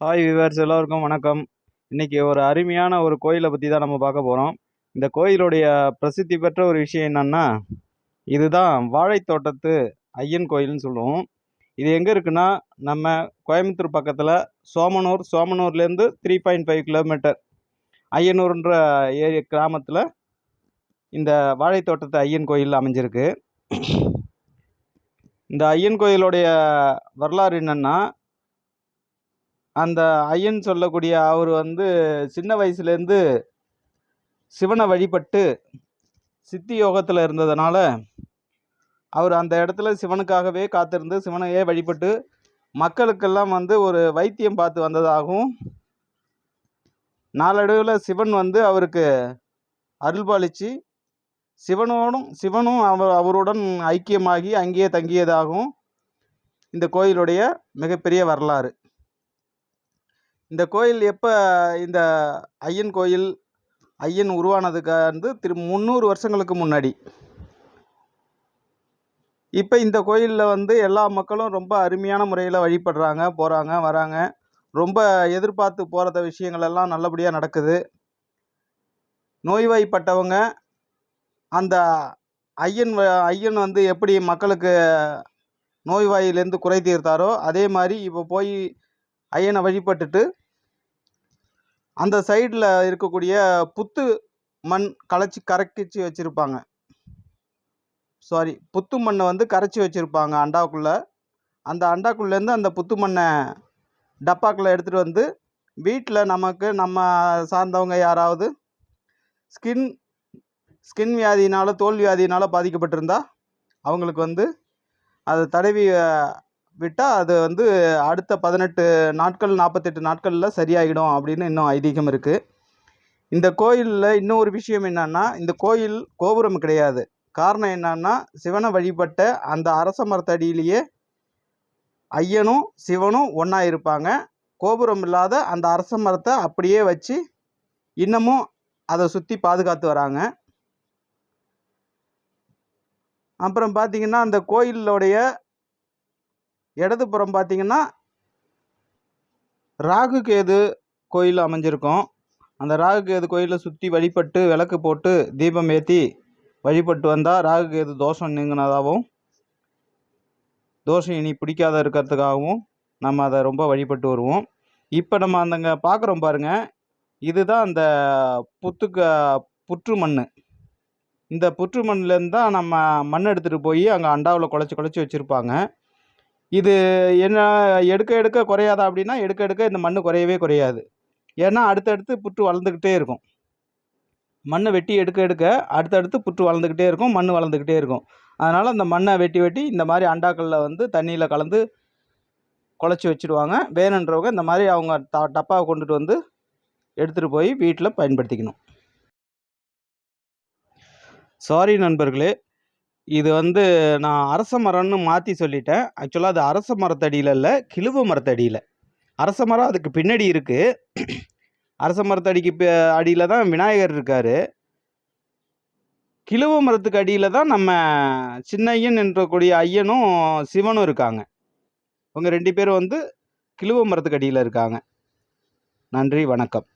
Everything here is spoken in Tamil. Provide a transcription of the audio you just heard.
ஹாய் வியூவர்ஸ், எல்லோருக்கும் வணக்கம். இன்னைக்கு ஒரு அருமையான ஒரு கோயிலை பற்றி தான் நம்ம பார்க்க போகிறோம். இந்த கோயிலுடைய பிரசித்தி பெற்ற ஒரு விஷயம் என்னன்னா, இதுதான் வாழைத்தோட்டத்து ஐயன் கோயில்னு சொல்லுவோம். இது எங்கே இருக்குன்னா, நம்ம கோயம்புத்தூர் பக்கத்தில் சோமனூர்லேருந்து 3.5 கிலோமீட்டர் ஐயனூர்ன்ற கிராமத்தில் இந்த வாழைத்தோட்டத்து ஐயன் கோயில் அமைஞ்சிருக்கு. இந்த ஐயன் கோயிலுடைய வரலாறு என்னன்னா, அந்த ஐயன் சொல்லக்கூடிய அவர் சின்ன வயசுலேருந்து சிவனை வழிபட்டு சித்தி யோகத்தில் இருந்ததுனால அவர் அந்த இடத்துல சிவனுக்காகவே காத்திருந்து சிவனையே வழிபட்டு மக்களுக்கெல்லாம் ஒரு வைத்தியம் பார்த்து வந்ததாகவும், நாளடைவில் சிவன் அவருக்கு அருள்பாலிச்சு சிவனும் அவருடன் ஐக்கியமாகி அங்கேயே தங்கியதாகவும் இந்த கோயிலுடைய மிகப்பெரிய வரலாறு. இந்த கோயில் எப்போ இந்த ஐயன் உருவானதுக்கு 300 வருஷங்களுக்கு முன்னாடி. இப்போ இந்த கோயிலில் எல்லா மக்களும் ரொம்ப அருமையான முறையில் வழிபடுறாங்க, போகிறாங்க, வராங்க. ரொம்ப எதிர்பார்த்து போகிறத விஷயங்கள் எல்லாம் நல்லபடியாக நடக்குது. நோய்வாய்ப்பட்டவங்க அந்த ஐயன் எப்படி மக்களுக்கு நோய்வாயிலேருந்து குறை தீர்த்தாரோ அதே மாதிரி இப்போ போய் ஐயனை வழிபட்டுட்டு அந்த சைடில் இருக்கக்கூடிய புத்து மண் கரைச்சி வச்சுருப்பாங்க. புத்து மண்ணை கரைச்சி வச்சுருப்பாங்க அண்டாக்குள்ளே. அந்த அண்டாக்குள்ளேருந்து அந்த புத்து மண்ணை டப்பாக்களை எடுத்துகிட்டு வீட்டில் நம்ம சார்ந்தவங்க யாராவது ஸ்கின் வியாதியினால் தோல் வியாதியினால் பாதிக்கப்பட்டிருந்தா அவங்களுக்கு அதை தடவி விட்டால் அது அடுத்த 18 நாட்கள் 48 நாட்களில் சரியாகிடும் அப்படின்னு இன்னும் ஐதீகம் இருக்குது. இந்த கோயிலில் இன்னொரு விஷயம் என்னன்னா, இந்த கோயில் கோபுரம் கிடையாது. காரணம் என்னன்னா, சிவனை வழிபட்ட அந்த அரச மரத்தடியிலேயே ஐயனும் சிவனும் ஒன்றா இருப்பாங்க. கோபுரம் இல்லாத அந்த அரச மரத்தை அப்படியே வச்சு இன்னமும் அதை சுற்றி பாதுகாத்து வராங்க. அப்புறம் பார்த்திங்கன்னா, அந்த கோயிலுடைய இடதுபுறம் பார்த்திங்கன்னா ராகு கேது கோயில் அமைஞ்சிருக்கும். அந்த ராகு கேது கோயிலை சுற்றி வழிபட்டு விளக்கு போட்டு தீபம் ஏற்றி வழிபட்டு வந்தால் ராகு கேது தோஷம் நீங்கினதாகவும், தோஷம் இனி பிடிக்காத இருக்கிறதுக்காகவும் நம்ம அதை ரொம்ப வழிபட்டு வருவோம். இப்போ நம்ம அந்தங்க பார்க்குறோம் பாருங்கள், இதுதான் அந்த புற்று மண். இந்த புற்று மண்ணிலேருந்து தான் நம்ம மண் எடுத்துகிட்டு போய் அங்கே அண்டாவில் குழச்சி வச்சுருப்பாங்க. இது என்ன எடுக்க குறையாதா அப்படின்னா, எடுக்க இந்த மண் குறையவே குறையாது. ஏன்னா அடுத்தடுத்து புற்று வளர்ந்துக்கிட்டே இருக்கும். மண்ணை வெட்டி எடுக்க அடுத்தடுத்து புற்று வளர்ந்துக்கிட்டே இருக்கும், மண் வளர்ந்துக்கிட்டே இருக்கும். அதனால் அந்த மண்ணை வெட்டி இந்த மாதிரி அண்டாக்களில் தண்ணியில் கலந்து குழச்சி வச்சுடுவாங்க. வேணுன்றவங்க இந்த மாதிரி அவங்க டப்பாவை கொண்டுட்டு எடுத்துகிட்டு போய் வீட்டில் பயன்படுத்திக்கணும். சாரி நண்பர்களே, இது நான் அரச மரம்னு மாற்றி சொல்லிட்டேன். ஆக்சுவலாக அது அரச மரத்தடியில் இல்லை, கிழுவ மரத்தடியில். அரச மரம் அதுக்கு பின்னாடி இருக்குது. அரச மரத்தடிக்கு அடியில் தான் விநாயகர் இருக்கார். கிழுவ மரத்துக்கு அடியில் தான் நம்ம சின்னையன் என்றக்கூடிய ஐயனும் சிவனும் இருக்காங்க. இவங்க 2 பேரும் கிழுவ மரத்துக்கு அடியில் இருக்காங்க. நன்றி, வணக்கம்.